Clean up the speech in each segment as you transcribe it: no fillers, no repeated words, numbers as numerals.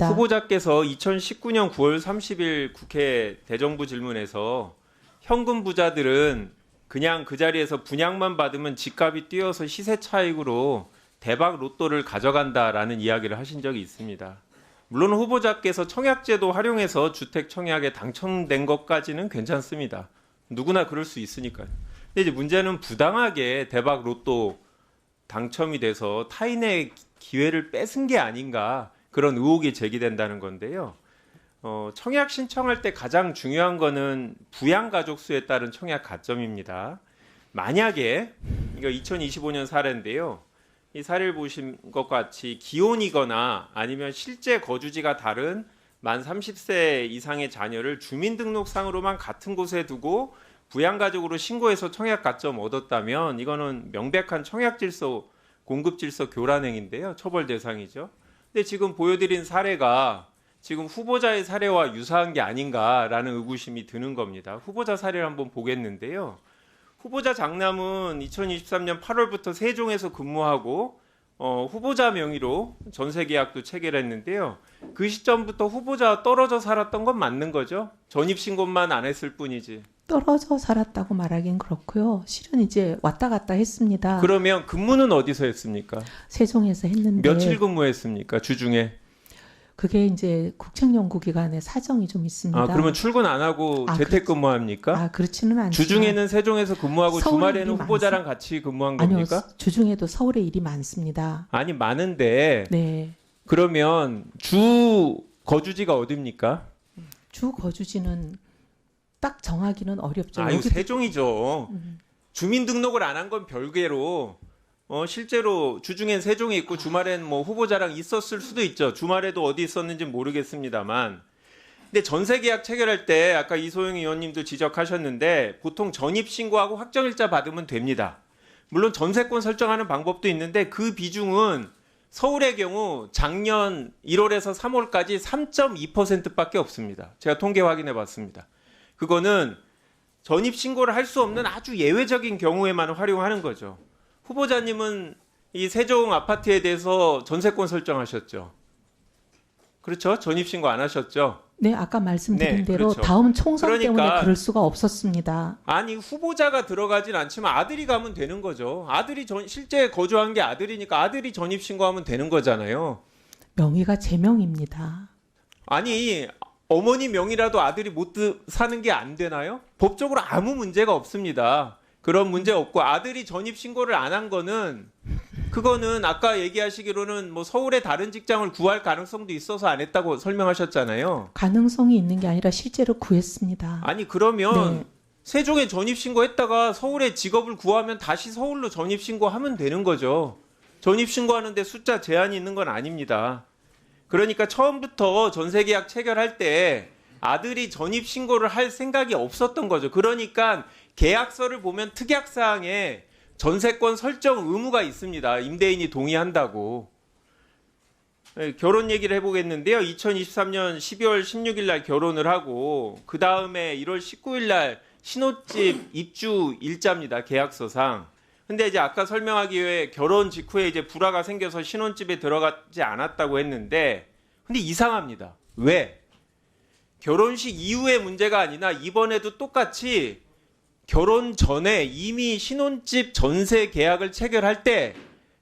후보자께서 2019년 9월 30일 국회 대정부 질문에서 현금 부자들은 그냥 그 자리에서 분양만 받으면 집값이 뛰어서 시세 차익으로 대박 로또를 가져간다라는 이야기를 하신 적이 있습니다. 물론 후보자께서 청약제도 활용해서 주택 청약에 당첨된 것까지는 괜찮습니다. 누구나 그럴 수 있으니까요. 근데 이제 문제는 부당하게 대박 로또 당첨이 돼서 타인의 기회를 뺏은 게 아닌가, 그런 의혹이 제기된다는 건데요. 청약 신청할 때 가장 중요한 거는 부양 가족 수에 따른 청약 가점입니다. 만약에 이거 2025년 사례인데요. 이 사례를 보신 것 같이 기혼이거나 아니면 실제 거주지가 다른 만 30세 이상의 자녀를 주민등록상으로만 같은 곳에 두고 부양가족으로 신고해서 청약 가점 얻었다면 이거는 명백한 청약질서, 공급질서 교란행위인데요. 처벌 대상이죠. 근데 지금 보여드린 사례가 지금 후보자의 사례와 유사한 게 아닌가라는 의구심이 드는 겁니다. 후보자 사례를 한번 보겠는데요. 후보자 장남은 2023년 8월부터 세종에서 근무하고 후보자 명의로 전세 계약도 체결했는데요. 그 시점부터 후보자와 떨어져 살았던 건 맞는 거죠? 전입신고만 안 했을 뿐이지. 떨어져 살았다고 말하긴 그렇고요. 실은 이제 왔다 갔다 했습니다. 그러면 근무는 어디서 했습니까? 세종에서 했는데 며칠 근무했습니까? 주중에? 그게 이제 국책연구기관의 사정이 좀 있습니다. 아, 그러면 출근 안 하고 재택근무합니까? 그렇지는 않지만 주중에는 세종에서 근무하고 주말에는 일이 후보자랑 같이 근무한 아니요, 겁니까? 주중에도 서울에 일이 많습니다. 아니, 많은데 네. 그러면 주 거주지가 어디입니까? 주 거주지는 딱 정하기는 어렵죠. 아유, 여기 세종이죠. 주민등록을 안 한 건 별개로 실제로 주중엔 세종에 있고 주말엔 뭐 후보자랑 있었을 수도 있죠. 주말에도 어디 있었는지 모르겠습니다만. 근데 전세계약 체결할 때 아까 이소영 의원님도 지적하셨는데 보통 전입신고하고 확정일자 받으면 됩니다. 물론 전세권 설정하는 방법도 있는데 그 비중은 서울의 경우 작년 1월에서 3월까지 3.2%밖에 없습니다. 제가 통계 확인해 봤습니다. 그거는 전입신고를 할 수 없는 아주 예외적인 경우에만 활용하는 거죠. 후보자님은 이 세종 아파트에 대해서 전세권 설정하셨죠. 그렇죠? 전입신고 안 하셨죠? 네, 아까 말씀드린 네, 대로 그렇죠. 다음 총선 그러니까 때문에 그럴 수가 없었습니다. 아니, 후보자가 들어가진 않지만 아들이 가면 되는 거죠. 아들이 실제 거주한 게 아들이니까 아들이 전입신고하면 되는 거잖아요. 명의가 제 명입니다. 아니, 어머니 명의라도 아들이 못 사는 게 안 되나요? 법적으로 아무 문제가 없습니다. 그런 문제 없고 아들이 전입신고를 안 한 거는 그거는 아까 얘기하시기로는 뭐 서울에 다른 직장을 구할 가능성도 있어서 안 했다고 설명하셨잖아요. 가능성이 있는 게 아니라 실제로 구했습니다. 아니, 그러면 네. 세종에 전입신고했다가 서울에 직업을 구하면 다시 서울로 전입신고하면 되는 거죠. 전입신고하는데 숫자 제한이 있는 건 아닙니다. 그러니까 처음부터 전세계약 체결할 때 아들이 전입신고를 할 생각이 없었던 거죠. 그러니까 계약서를 보면 특약사항에 전세권 설정 의무가 있습니다. 임대인이 동의한다고. 결혼 얘기를 해보겠는데요. 2023년 12월 16일 날 결혼을 하고 그 다음에 1월 19일 날 신혼집 입주 일자입니다. 계약서상. 근데 이제 아까 설명하기 위해 결혼 직후에 이제 불화가 생겨서 신혼집에 들어가지 않았다고 했는데 근데 이상합니다. 왜? 결혼식 이후의 문제가 아니라 이번에도 똑같이 결혼 전에 이미 신혼집 전세 계약을 체결할 때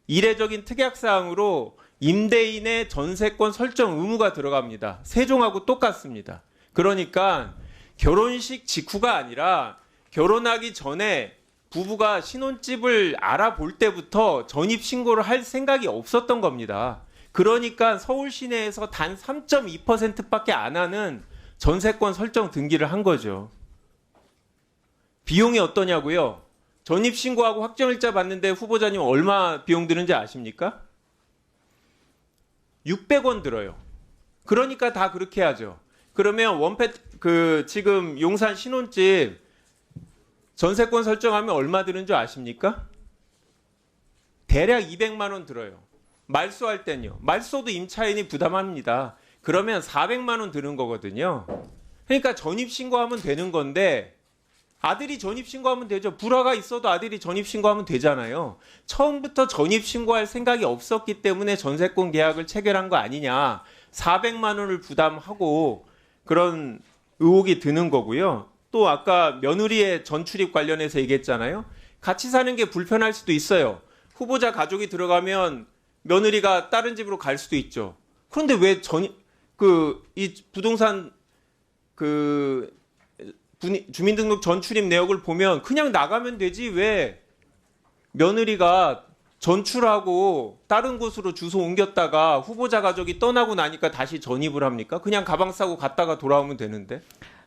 이례적인 특약사항으로 임대인의 전세권 설정 의무가 들어갑니다. 세종하고 똑같습니다. 그러니까 결혼식 직후가 아니라 결혼하기 전에 부부가 신혼집을 알아볼 때부터 전입신고를 할 생각이 없었던 겁니다. 그러니까 서울 시내에서 단 3.2%밖에 안 하는 전세권 설정 등기를 한 거죠. 비용이 어떠냐고요? 전입신고하고 확정일자 받는데 후보자님 얼마 비용 드는지 아십니까? 600원 들어요. 그러니까 다 그렇게 하죠. 그러면 지금 용산 신혼집 전세권 설정하면 얼마 드는 줄 아십니까? 대략 200만 원 들어요. 말소할 땐요. 말소도 임차인이 부담합니다. 그러면 400만 원 드는 거거든요. 그러니까 전입신고하면 되는 건데 아들이 전입신고하면 되죠. 불화가 있어도 아들이 전입신고하면 되잖아요. 처음부터 전입신고할 생각이 없었기 때문에 전세권 계약을 체결한 거 아니냐. 400만 원을 부담하고 그런 의혹이 드는 거고요. 또 아까 며느리의 전출입 관련해서 얘기했잖아요. 같이 사는 게 불편할 수도 있어요. 후보자 가족이 들어가면 며느리가 다른 집으로 갈 수도 있죠. 그런데 왜 이 부동산 주민등록 전출입 내역을 보면 그냥 나가면 되지 왜 며느리가 전출하고 다른 곳으로 주소 옮겼다가 후보자 가족이 떠나고 나니까 다시 전입을 합니까? 그냥 가방 싸고 갔다가 돌아오면 되는데.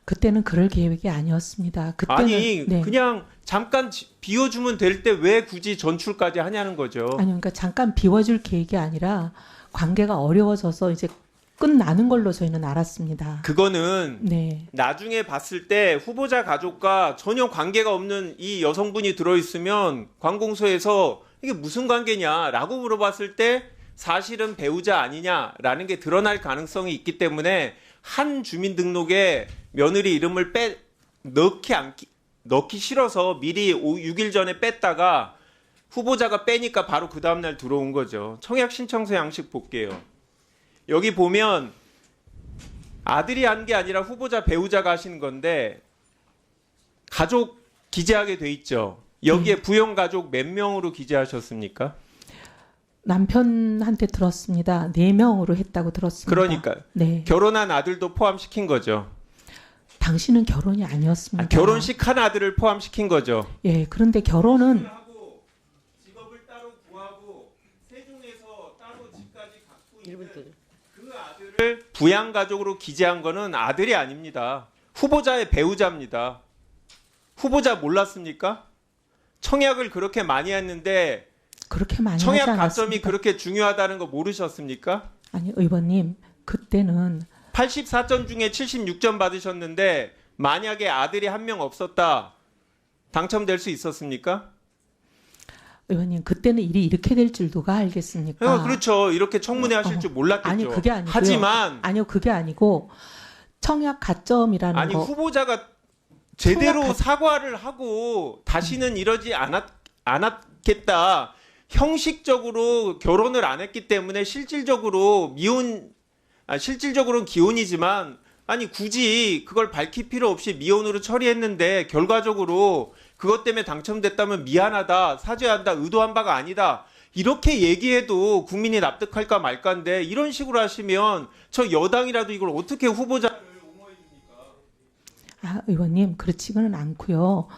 그때는 그럴 계획이 아니었습니다. 그때는 아니 네. 그냥 잠깐 비워주면 될 때 왜 굳이 전출까지 하냐는 거죠. 아니 그러니까 잠깐 비워줄 계획이 아니라 관계가 어려워져서 이제 끝나는 걸로 저희는 알았습니다. 그거는 네. 나중에 봤을 때 후보자 가족과 전혀 관계가 없는 이 여성분이 들어있으면 관공서에서 이게 무슨 관계냐라고 물어봤을 때 사실은 배우자 아니냐라는 게 드러날 가능성이 있기 때문에 한 주민등록에 며느리 이름을 넣기 싫어서 미리 6일 전에 뺐다가 후보자가 빼니까 바로 그 다음날 들어온 거죠. 청약 신청서 양식 볼게요. 여기 보면 아들이 한 게 아니라 후보자 배우자가 하시는 건데 가족 기재하게 돼 있죠. 여기에 부영가족 몇 명으로 기재하셨습니까? 남편한테 들었습니다. 4명으로 했다고 들었습니다. 그러니까 네. 결혼한 아들도 포함시킨 거죠. 당신은 결혼이 아니었습니다. 결혼식 한 아들을 포함시킨 거죠. 예, 그런데 결혼은 하고 직업을 따로 구하고 세종에서 따로 집까지 갖고 있는 그 아들을 부양가족으로 기재한 거는 아들이 아닙니다. 후보자의 배우자입니다. 후보자 몰랐습니까? 청약을 그렇게 많이 했는데 그렇게 많이 청약 하지 가점이 않았습니다. 그렇게 중요하다는 거 모르셨습니까? 아니 의원님 그때는 84점 중에 76점 받으셨는데 만약에 아들이 한 명 없었다 당첨될 수 있었습니까? 의원님 그때는 일이 이렇게 될 줄 누가 알겠습니까? 그렇죠. 이렇게 청문회 하실 줄 몰랐겠죠. 아니 그게 아니고요. 하지만 아니요 그게 아니고 청약 가점이라는 아니 거 후보자가 제대로 청약 사과를 하고 다시는 이러지 않았겠다. 형식적으로 결혼을 안 했기 때문에 실질적으로는 기혼이지만 아니 굳이 그걸 밝힐 필요 없이 미혼으로 처리했는데 결과적으로 그것 때문에 당첨됐다면 미안하다, 사죄한다, 의도한 바가 아니다. 이렇게 얘기해도 국민이 납득할까 말까인데 이런 식으로 하시면 저 여당이라도 이걸 어떻게 후보자를 옹호해 줍니까? 아, 의원님 그렇지는 않고요.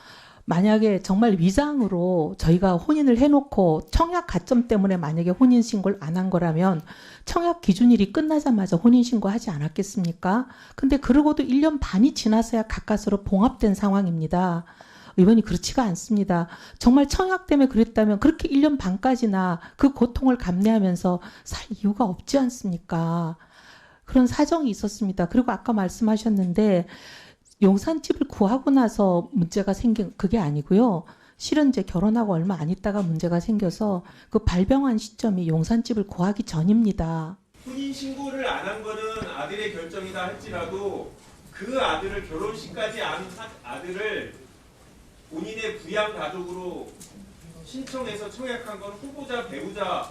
만약에 정말 위장으로 저희가 혼인을 해놓고 청약 가점 때문에 만약에 혼인신고를 안 한 거라면 청약 기준일이 끝나자마자 혼인신고하지 않았겠습니까? 근데 그러고도 1년 반이 지나서야 가까스로 봉합된 상황입니다. 의원이 그렇지가 않습니다. 정말 청약 때문에 그랬다면 그렇게 1년 반까지나 그 고통을 감내하면서 살 이유가 없지 않습니까? 그런 사정이 있었습니다. 그리고 아까 말씀하셨는데 용산집을 구하고 나서 문제가 생긴 그게 아니고요. 실은 이제 결혼하고 얼마 안 있다가 문제가 생겨서 그 발병한 시점이 용산집을 구하기 전입니다. 혼인 신고를 안 한 거는 아들의 결정이다 할지라도 그 아들을 결혼식까지 안 한 아들을 본인의 부양 가족으로 신청해서 청약한 건 후보자, 배우자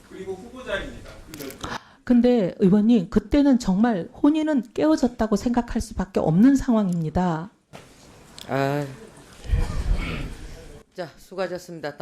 그리고 후보자입니다. 그 결정. 근데 의원님 그때는 정말 혼인은 깨어졌다고 생각할 수밖에 없는 상황입니다. 자, 수고하셨습니다.